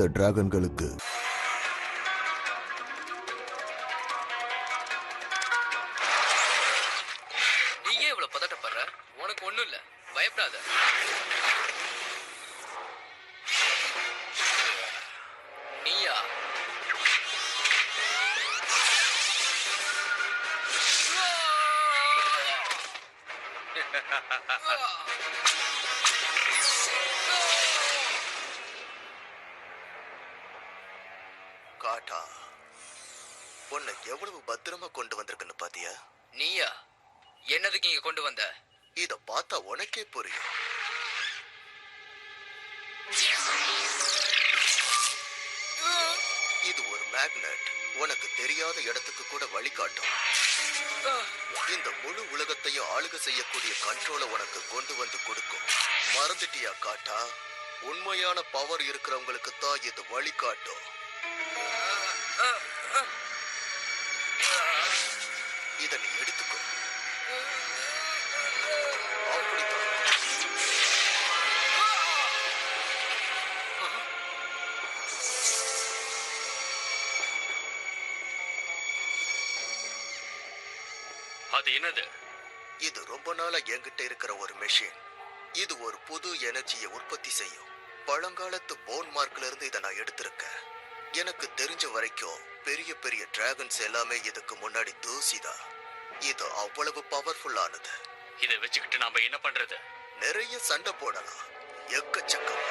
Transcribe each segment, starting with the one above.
தெரியாத டிராகன்களுக்கு. நீயே இவ்வளவு பதட்டப்படுற? உனக்கு ஒண்ணும் இல்ல, பயப்படாத. நீயா? காட்டா, உன்னை எவ்வளவு பத்திரமா கொண்டு வந்திருக்குன்னு பாத்தியா? நீயா? என்னதுக்கு இங்க கொண்டு வந்த? இத பார்த்தா உனக்கே புரியும். இது ஒரு மேக்னெட். உனக்கு தெரியாத இடத்துக்கு கூட வழிகாட்டும். இந்த முழு உலகத்தையும் ஆளுகை செய்யக்கூடிய கண்ட்ரோலை உனக்கு கொண்டு வந்து கொடுக்கும். மறந்துட்டியா காட்டா? உண்மையான பவர் இருக்கிறவங்களுக்கு தான் இது வழிகாட்டும். இத நீ எடுத்துக்கோ. அப்படித்தான். அது என்னது? இது ரொம்ப நாளா என்கிட்ட இருக்கிற ஒரு மெஷின். இது ஒரு புது எனர்ஜியை உற்பத்தி செய்யும். பழங்காலத்து போன் மார்க்ல இருந்து இதை நான் எடுத்திருக்கேன். எனக்கு தெரிஞ்ச வரைக்கும் பெரிய பெரிய டிராகன்ஸ் எல்லாமே இதுக்கு முன்னாடி தூசிதான். இது அவ்வளவு பவர்ஃபுல்லானது. இதை வச்சுக்கிட்டு நாம என்ன பண்றது? நிறைய சண்டை போடலாம், எக்கச்சக்கம்.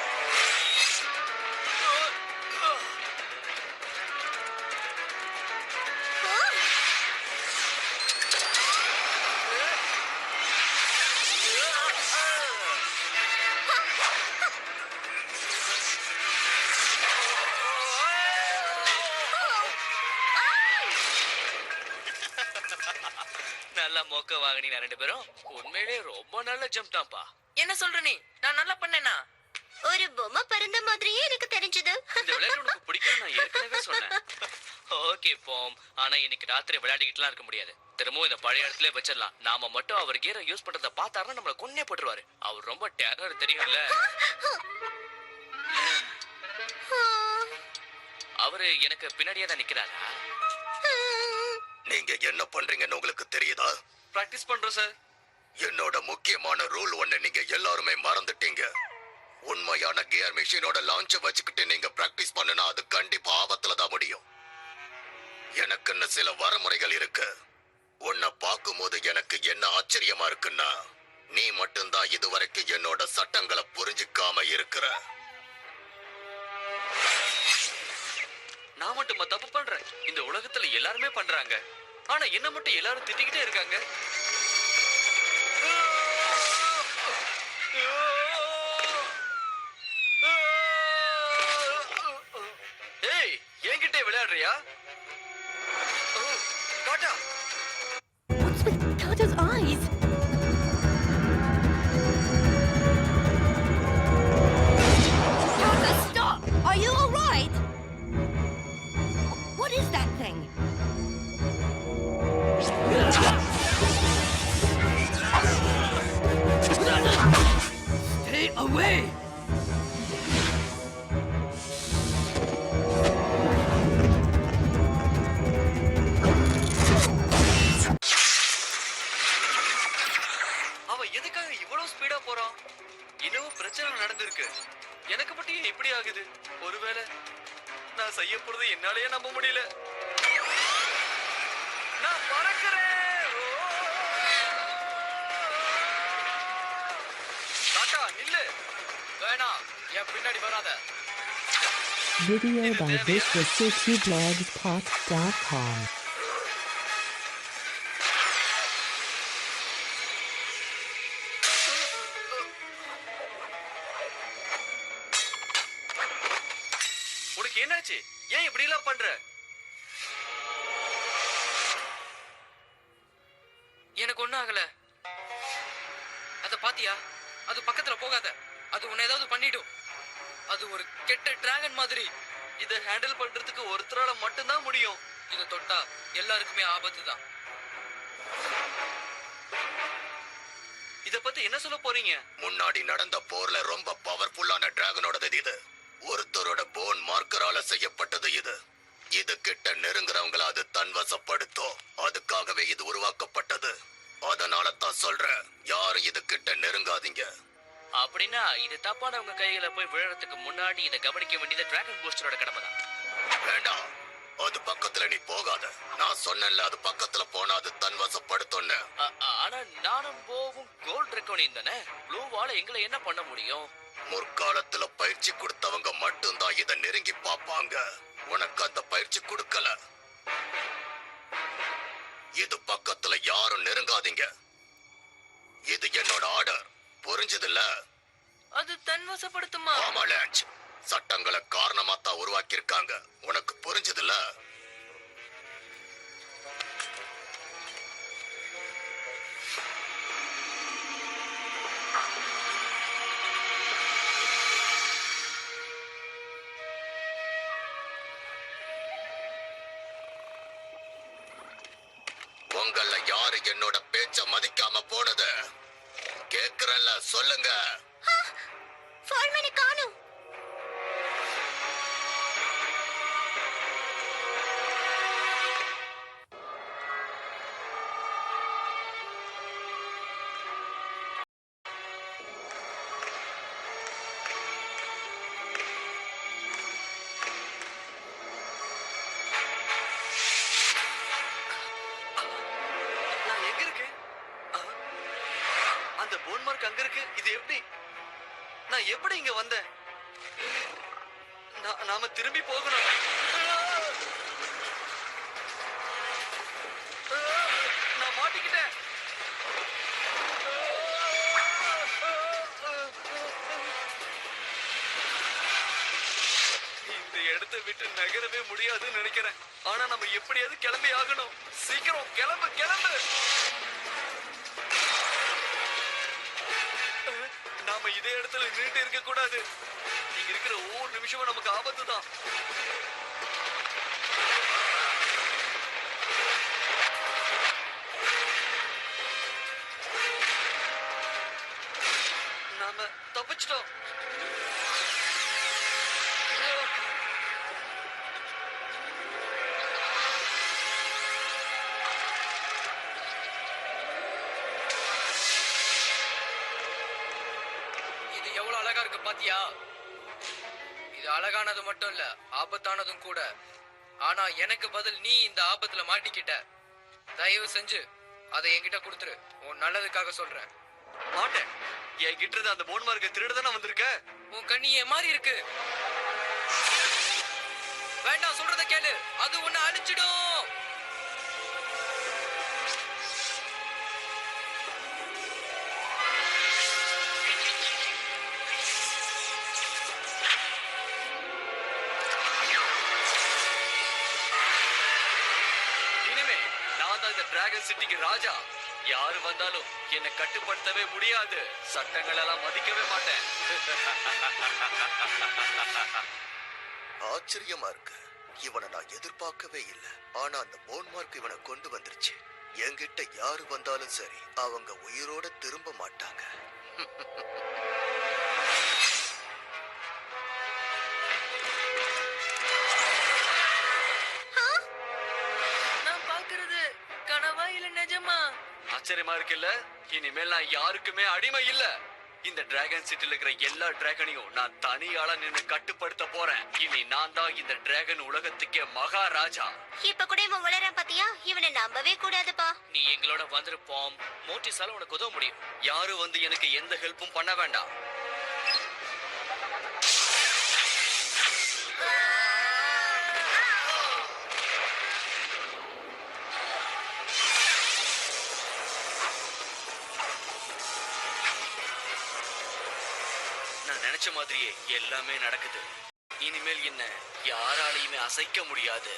நல்லா மொக்க வாங்கினீங்க ரெண்டு பேரும். உண்மையிலே ரொம்ப நல்ல ஜம்ப் தான்ப்பா. என்ன சொல்ற நீ? நான் நல்லா பண்ணேனா? ஒரு பொம்மை பறந்த மாதிரியே எனக்கு தெரிஞ்சது. இந்த விளையாட்டு உனக்கு பிடிக்கும், நான் ஏற்கனவே சொன்னேன். ஓகே போம், ஆனா இன்னைக்கு ராத்திரி விளையாடிக்கிட்டுலாம் இருக்க முடியாது. திரும்பவும் இந்த பழைய இடத்துல வச்சிடலாம். நாம மட்டும் அவர் கியரை யூஸ் பண்றத பார்த்தாருன்னா நம்மள கொன்னே போட்டுருவாரு. அவர் ரொம்ப டெரர், தெரியும்ல? அவரு எனக்கு பின்னாடியே தான் நிக்கிறாரா? நீங்க என்ன பண்றீங்கன்னு உங்களுக்கு தெரியுதா? பிராக்டிஸ் பண்றோம் சார். என்னோட முக்கியமான ரூல் ஒண்ணு நீங்க எல்லாருமே மறந்துட்டீங்க. உண்மையான கியர் மெஷினோட லான்ச்ச வச்சுக்கிட்டு நீங்க பிராக்டிஸ் பண்ணுனா அது கண்டிப்பா ஆபத்துல தான் முடியும். எனக்குன்னு சில வரமுறைகள் இருக்கு. உன்னை பார்க்கும்போது எனக்கு என்ன ஆச்சரியமா இருக்குன்னா, நீ மட்டும்தான் இதுவரைக்கும் என்னோட சட்டங்களை புரிஞ்சுக்காம இருக்கிற. நான் மட்டும் தப்பு பண்றேன்? இந்த உலகத்துல எல்லாருமே பண்றாங்க. ஆனா என்ன மட்டும் எல்லாரும் திட்டிக்கிட்டே இருக்காங்க. ஏய், என்கிட்ட விளையாடுறியா? காட்டா, What's with Tata's eyes? Tata, stop! Are you all right? What is that thing? Stay away! அவன் எதுக்காக இவ்வளவு ஸ்பீடா போறான்? இன்னும் பிரச்சனை நடந்திருக்கு. எனக்கு மட்டும் ஏன் இப்படி ஆகுது? ஒருவேளை நான் செய்ய போறது என்னாலேயே நம்ப முடியல. நான் பறக்கிறேன். டாடா, நில்லு. வேணாம், என் பின்னாடி வராத. Video by visitblogspot.com. உனக்கு என்னாச்சு? ஏன் இப்படி எல்லாம் பண்ற? எனக்கு ஒண்ணும் ஆகல. அத பாத்தியா? அது பக்கத்துல போகாத. அது உன்னை ஏதாவது பண்ணிடும். அது ஒரு கெட்ட டிராகன் மாதிரி. இத ஹேண்டில் பண்றதுக்கு ஒருத்தரால மட்டும்தான் முடியும். இத தொட்டா எல்லாருக்குமே ஆபத்து தான். இத பத்தி என்ன சொல்ல போறீங்க? முன்னாடி நடந்த போர்ல ரொம்ப பவர்ஃபுல்லான டிராகனோடது இது. ஒருத்தரோட போன் மார்க்கரால செய்யப்பட்டது இது. இது கிட்ட நெருங்குறவங்கள அது தன்வசப்படுத்தும். அதுக்காகவே இது உருவாக்கப்பட்டது. அதனால தான் சொல்றேன், யாரும் இது கிட்ட நெருங்காதீங்க. அப்படின்னா இது தப்பானவங்க கையில போய் விழறதுக்கு முன்னாடி இதை கவனிக்க வேண்டியது டிராகன் பூஸ்டரோட கடமை தான். வேண்டாம், அது பக்கத்துல நீ போகாத. நான் சொன்னேன்ல, அது பக்கத்துல போனா அது தன்வசப்படுத்தும்னு. ஆனா நானும் போவும் கோல்ட் ரெக்கோனிங் தானே. ப்ளூவால எங்களை என்ன பண்ண முடியும்? முற்காலத்துல பயிற்சி கொடுத்தவங்க மட்டும்தான் இத நெருங்கி பாப்பாங்க. உனக்கு அந்த பயிற்சி கொடுக்கல. இது பக்கத்துல யாரும் நெருங்காதீங்க. இது என்னோட ஆர்டர், புரிஞ்சதில்ல? அது தன்வசப்படுத்துமா? ஆமா லான்ச், சட்டங்களை காரணமா தான் உருவாக்கி இருக்காங்க. உனக்கு புரிஞ்சதில்ல? உங்கள யாரு என்னோட பேச்ச மதிக்காம போனது? கேக்குறல்ல, சொல்லுங்க. ஃபார்மனை காணோம். நான் எங்க இருக்கு? அந்த போன் மார்க் அங்க இருக்கு. இது எப்படி? நான் எப்படி இங்க வந்தேன்? நாம திரும்பி போகணும். நான் மாட்டிக்கிட்டேன். இந்த இடத்தை விட்டு நகரவே முடியாதுன்னு நினைக்கிறேன். ஆனா நம்ம எப்படியாவது கிளம்பி ஆகணும். சீக்கிரம் கிளம்பு கிளம்பு. நாம இதே இடத்துல நின்னுட்டு இருக்க கூடாது. இங்க இருக்கிற ஒவ்வொரு நிமிஷமும் நமக்கு ஆபத்து தான். நாம தப்பிச்சிட்டோம். இது எவ்வளவு அழகா இருக்கு பாத்தியா? இது அழகானது மட்டும் இல்ல, ஆபத்தானதும் கூட. ஆனா எனக்கு பதில் நீ இந்த ஆபத்துல மாட்டிக்கிட்ட. தயவு செஞ்சு அதை என்கிட்ட கொடுத்துரு. உன் நல்லதுக்காக சொல்றேன். மாட்டேன். என்கிட்ட இருந்து அந்த போன் மார்க்க திருடுதானே வந்திருக்க. உன் கண்ணி ஏன் மாறி இருக்கு. வேண்டாம், சொல்றத கேளு. அது உன்னை அழிச்சிடும். இனிமே நான் தான் இந்த டிராகன் சிட்டிக்கு ராஜா. யாரு வந்தாலும் என்னை கட்டுப்படுத்தவே முடியாது. சட்டங்கள் எல்லாம் மதிக்கவே மாட்டேன். ஆச்சரியமா இருக்கு. இவனை நான் எதிர்பார்க்கவே இல்லை. ஆனா அந்த போன் மார்க் இவனை கொண்டு வந்துருச்சு. என்கிட்ட யாரு வந்தாலும் சரி, அவங்க உயிரோட திரும்ப மாட்டாங்க. நான் பாக்குறது கனவா இல்ல நிஜமா? ஆச்சரியமா இருக்குல்ல? இனிமேல் நான் யாருக்குமே அடிமை இல்ல. இந்த டிராகன் சிட்டில இருக்கிற எல்லா டிராகனையும் நான் தனியாள நின்னு கட்டுப்படுத்த போறேன். இனி நான் தான் இந்த டிராகன் உலகத்துக்கே மகாராஜா. இப்ப கூட இவன் வளரான் பாத்தியா? இவனை நம்பவே கூடாதுப்பா. நீ எங்களோட வந்திருப்போம். மோட்டிஸால உனக்கு உதவ முடியும். யாரும் வந்து எனக்கு எந்த ஹெல்ப்பும் பண்ண வேண்டாம். நான் நினைச்ச மாதிரியே எல்லாமே நடக்குது. இனிமேல் என்ன யாராலையுமே அசைக்க முடியாது.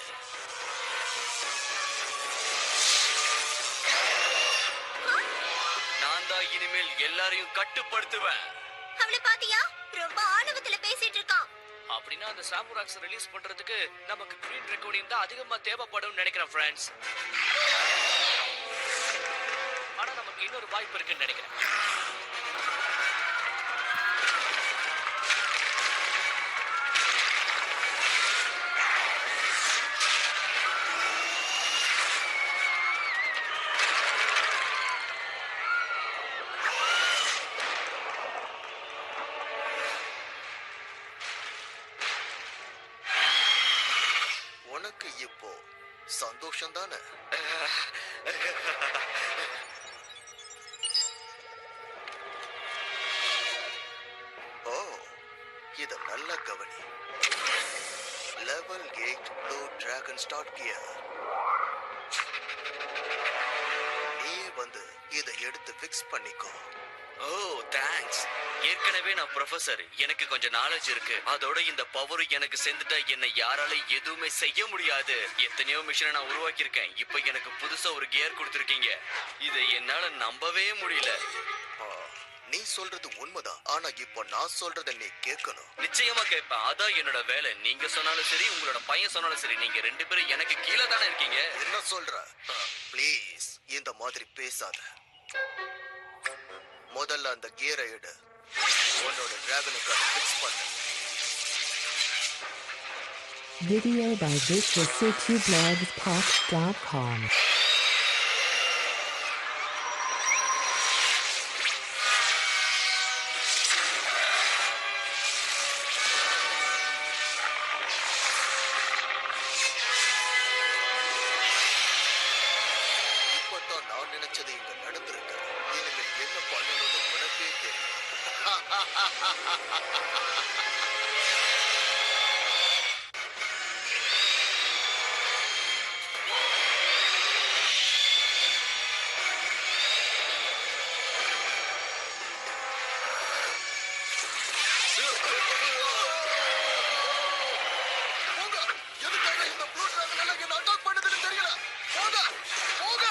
நான் தான் இனிமேல் எல்லாரையும் கட்டுப்படுத்துவேன். அவனை பாத்தியா? ரொம்ப ஆணவத்துல பேசிட்டு இருக்கான். அப்படின்னா அந்த சாமுராக்ஸ் ரிலீஸ் பண்றதுக்கு நமக்கு கிரீன் ரெக்கார்டிங் தான் அதிகமா தேவைப்படும் நினைக்கிறேன் ஃப்ரெண்ட்ஸ். ஆனா நமக்கு இன்னொரு வாய்ப்பு இருக்குன்னு நினைக்கிறேன். இப்போ சந்தோஷம் தானே? ஓ, இத நல்ல கவனி. Level 8 blue dragon start gear. நீ வந்து இதை எடுத்து ஃபிக்ஸ் பண்ணிக்கோ. ஓ தேங்க்ஸ். ஏற்கனவே நான் ப்ரொஃபசர், எனக்கு கொஞ்சம் நாலேஜ் இருக்கு. அதோட இந்த பவர் எனக்கு சேர்ந்துட்டா என்ன யாரால எதுவுமே செய்ய முடியாது. எத்தனையோ மிஷினை நான் உருவாக்கி இருக்கேன். இப்போ எனக்கு புதுசா ஒரு கியர் கொடுத்துருக்கீங்க. இதை என்னால நம்பவே முடியல. ஆ, நீ சொல்றது உண்மைதான். ஆனா இப்போ நான் சொல்றத நீ கேட்கணும். நிச்சயமா கேட்பேன். அதான் என்னோட வேலை. நீங்க சொன்னாலும் சரி, உங்களோட பையன் சொன்னாலும் சரி, நீங்க 2 பேரும் எனக்கு கீழே தானே இருக்கீங்க. என்ன சொல்ற? ப்ளீஸ் இந்த மாதிரி பேசாத. முதல்ல அந்த கியரை எடு. உன்னோட டிராகனுக்கு அதை ஃபிக்ஸ் பண்ணு. Video by VictorCityBlogsPop.com. இப்பதான் நான் நினைச்சது இங்க நடந்திருக்கு. இனிமேல் என்ன பண்ணணும்னு உனக்கே தெரியும். போங்க. எதுக்காக இந்த ப்ளூ டிராகன் எல்லாம் என்ன அட்டாக் பண்ணுதுன்னு தெரியல. போங்க, போங்க.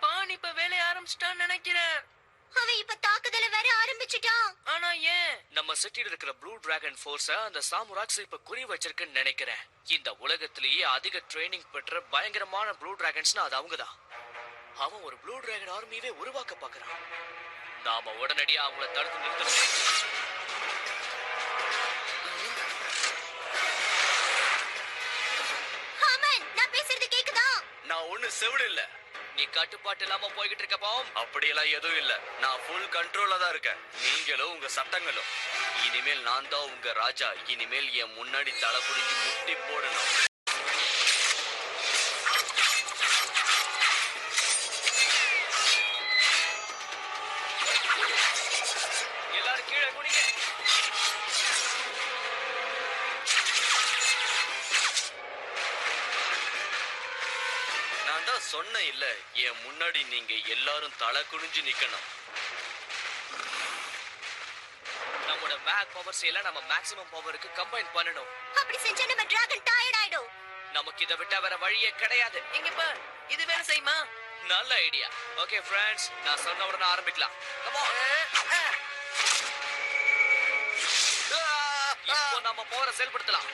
பான் இப்ப வேலைய ஆரம்பிச்சிட்டான்னு நினைக்கிறேன். அவன் இப்ப தாக்குதல வேற ஆரம்பிச்சிட்டான். ஆனா ஏன்? நம்ம சிட்டில இருக்கிற ப்ளூ டிராகன் ஃபோர்ஸ அந்த சாமுராக்ஸ் இப்ப குறி வச்சிருக்குன்னு நினைக்கிறேன். இந்த உலகத்திலேயே அதிக ட்ரைனிங் பெற்ற பயங்கரமான ப்ளூ டிராகன்ஸ்னா அது அவங்கதான். அவன் ஒரு ப்ளூ டிராகன் ஆர்மியவே உருவாக்க பாக்குறான். நாம உடனடியா அவங்கள தடுத்து நிறுத்தணும். ஹாமன், நான் பேசுறது கேக்குதா? நான் ஒண்ணு செவிடு இல்ல. நீ கட்டுப்பாட்டு இல்லாம போய்கிட்டு இருக்க பாவம். அப்படியெல்லாம் எதுவும் இல்ல. நான் ஃபுல் கண்ட்ரோல்ல தான் இருக்கேன். நீங்களும் உங்க சட்டங்களும். இனிமேல் நான் தான் உங்க ராஜா. இனிமேல் என் முன்னாடி தலை குடிஞ்சு முட்டி போடணும். எல்லாரும் கீழே குடிங்க. நான் தான் சொன்னேன் இல்ல, என் முன்னாடி நீங்க எல்லாரும் தலை குனிஞ்சு நிக்கணும். நம்மோட மேக் பவர்ஸ் எல்லாம் நம்ம மேக்ஸிமம் பவருக்கு கம்பைன் பண்ணணும். அப்படி செஞ்சா நம்ம டிராகன் டயர்ட் ஆயிடும். நமக்கு இதை விட்டா வேற வழியே கிடையாது. இங்க பார், இது வேலை செய்யுமா? நல்ல ஐடியா. ஓகே ஃப்ரெண்ட்ஸ், நான் சொன்ன உடனே ஆரம்பிக்கலாம். Come on. இப்போ நம்ம பவரை செயல்படுத்தலாம்.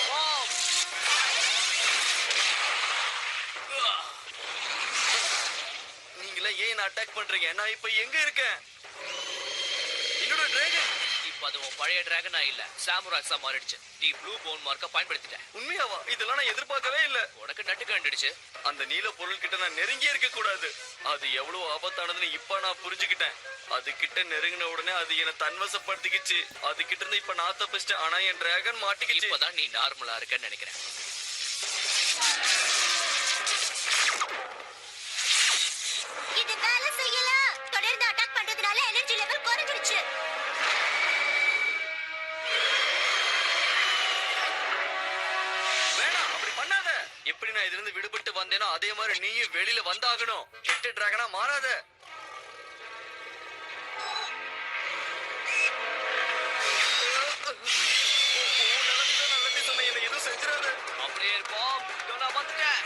Bomb. நீங்களே ஏன் அட்டாக் பண்றீங்க? நான் இப்ப எங்க இருக்கேன்? என்னோட டிராகன் இப்ப அது உன் பழைய டிராகனா இல்ல, சாமுராக்ஸா மாறிடுச்சு. நீ ப்ளூ போன் மார்க்க பயன்படுத்திட்ட. உண்மையாவா? இதெல்லாம் நான் எதிர்பார்க்கவே இல்ல. உனக்கு நட்டு கண்டுடுச்சு. அந்த நீல பொருள் கிட்ட நான் நெருங்கி இருக்க கூடாது. அது எவ்வளவு ஆபத்தானதுன்னு இப்ப நான் புரிஞ்சுக்கிட்டேன். அது கிட்ட நெருங்கின உடனே அது என்ன தன்வசப்படுத்திக்கிச்சு. அது கிட்ட இருந்து இப்ப நான் தப்பிச்சிட்டேன். ஆனா என் டிராகன் மாட்டிக்கிச்சு. இப்பதான் நீ நார்மலா இருக்கன்னு நினைக்கிறேன். இது வேலை செய்யல. தொடர்ந்து அட்டாக் பண்றதுனால எனர்ஜி லெவல் குறைஞ்சிருச்சு. வேணாம், அப்படி பண்ணாத. எப்படி நான் இதுல இருந்து விடுபட்டு வந்தேனோ அதே மாதிரி நீயும் வெளியில வந்தாகணும். கெட்ட டிராகனா மாறாத. நல்லதே சொன்ன, என்ன எதுவும் செஞ்சிடாத. அப்படியே இருப்போம். நான் வந்துட்டேன்.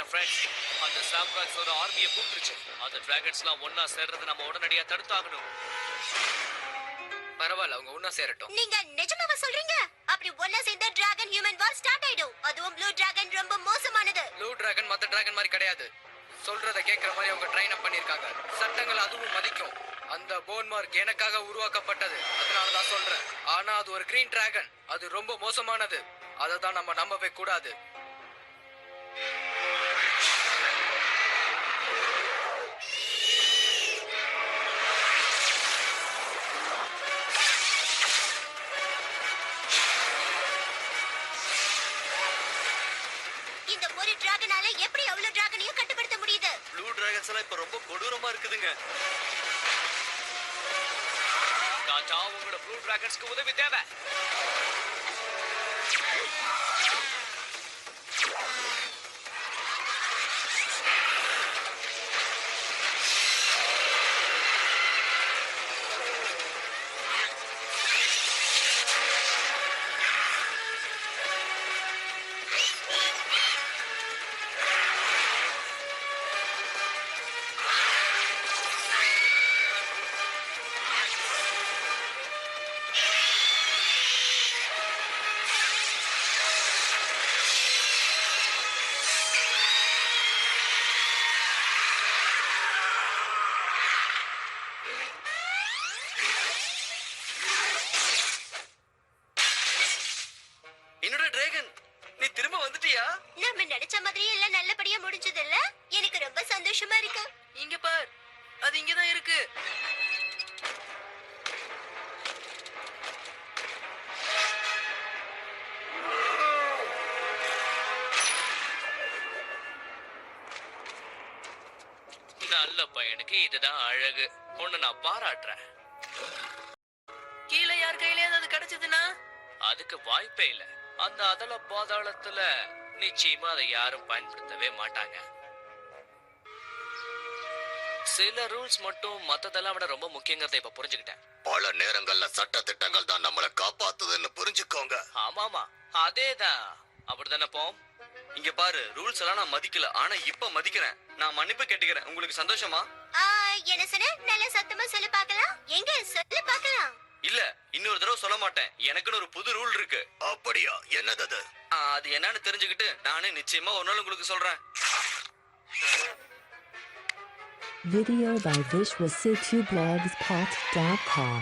ஃப்ரெண்ட்ஸ், அந்த சாம்ராக்ஸோட ஆர்மியை கூப்பிட்டுருச்சு. அந்த டிராகன்ஸ்லாம் ஒன்னா சேர்றதை நம்ம உடனடியா தடுத்தாகணும். பரவாயில்ல, அவங்க ஒன்னா சேரட்டும். நீங்க நிஜமாவா சொல்றீங்க? அப்படி ஒண்ணா சேர்ந்த டிராகன் ஹியூமன் வார் ஸ்டார்ட் ஆயிடும். அதுவும் ப்ளூ டிராகன் ரொம்ப மோசமானது. ப்ளூ டிராகன் மத்த டிராகன் மாதிரி கிடையாது. சொல்றத கேட்கற மாதிரி அவங்க ட்ரெயின் அப் பண்ணிருக்காங்க. சட்டங்கள் அதுவும் மதிக்கும். அந்த போன் மார்க் எனக்காக உருவாக்கப்பட்டது, அதனால தான் சொல்றேன். ஆனா அது ஒரு கிரீன் டிராகன், அது ரொம்ப மோசமானது. அதை தான் நம்ம நம்பவே கூடாது. இந்த ஒரு டிராகனால எப்படி அவ்வளவு டிராகனையும் கட்டுப்படுத்த முடியுது? ப்ளூ டிராகன்ஸ் எல்லாம் இப்ப ரொம்ப கொடூரமா இருக்குதுங்க. டாடா, உங்களோட ப்ளூ டிராகன்ஸ்க்கு உதவி தேவை. என்னோட டிராகன், நீ திரும்ப வந்துட்டியா? நம்ம நினைச்ச மாதிரியே எல்லாம் நல்லபடியா முடிஞ்சது இல்ல? எனக்கு ரொம்ப சந்தோஷமா இருக்கு. இங்க பார், அது இங்கதான் இருக்கு. நல்ல பையனுக்கு இதுதான் அழகு. உன்னை நான் பாராட்டுறேன். கீழே யார் கையில அது கிடைச்சதுன்னா அதுக்கு வாய்ப்பே இல்ல. அந்த அதல பாதாளத்துல நிச்சயமா அதை யாரும் பயன்படுத்தவே மாட்டாங்க. சில ரூல்ஸ் மட்டும் மத்ததெல்லாம் விட ரொம்ப முக்கியங்கிறத இப்ப புரிஞ்சுக்கிட்டேன். பல நேரங்கள்ல சட்ட திட்டங்கள் தான் நம்மளை காப்பாத்துதுன்னு புரிஞ்சுக்கோங்க. ஆமாமா, அதேதான். அப்படிதானே போம். இங்க பாரு, ரூல்ஸ் எல்லாம் நான் மதிக்கல, ஆனா இப்ப மதிக்கிறேன். நான் மன்னிப்பு கேட்டுக்கிறேன். உங்களுக்கு சந்தோஷமா? என்ன சொன்ன? நல்ல சத்தமா சொல்லு பார்க்கலாம். எங்க சொல்லு பார்க்கலாம். இல்ல, இன்னொரு தடவை சொல்ல மாட்டேன். எனக்குன்னு ஒரு புது ரூல் இருக்கு. அப்படியா? என்னது அது? அது என்னன்னு தெரிஞ்சுக்கிட்டு நானே நிச்சயமா ஒரு நாள் உங்களுக்கு சொல்றேன். Video by visualcityblogsspot.com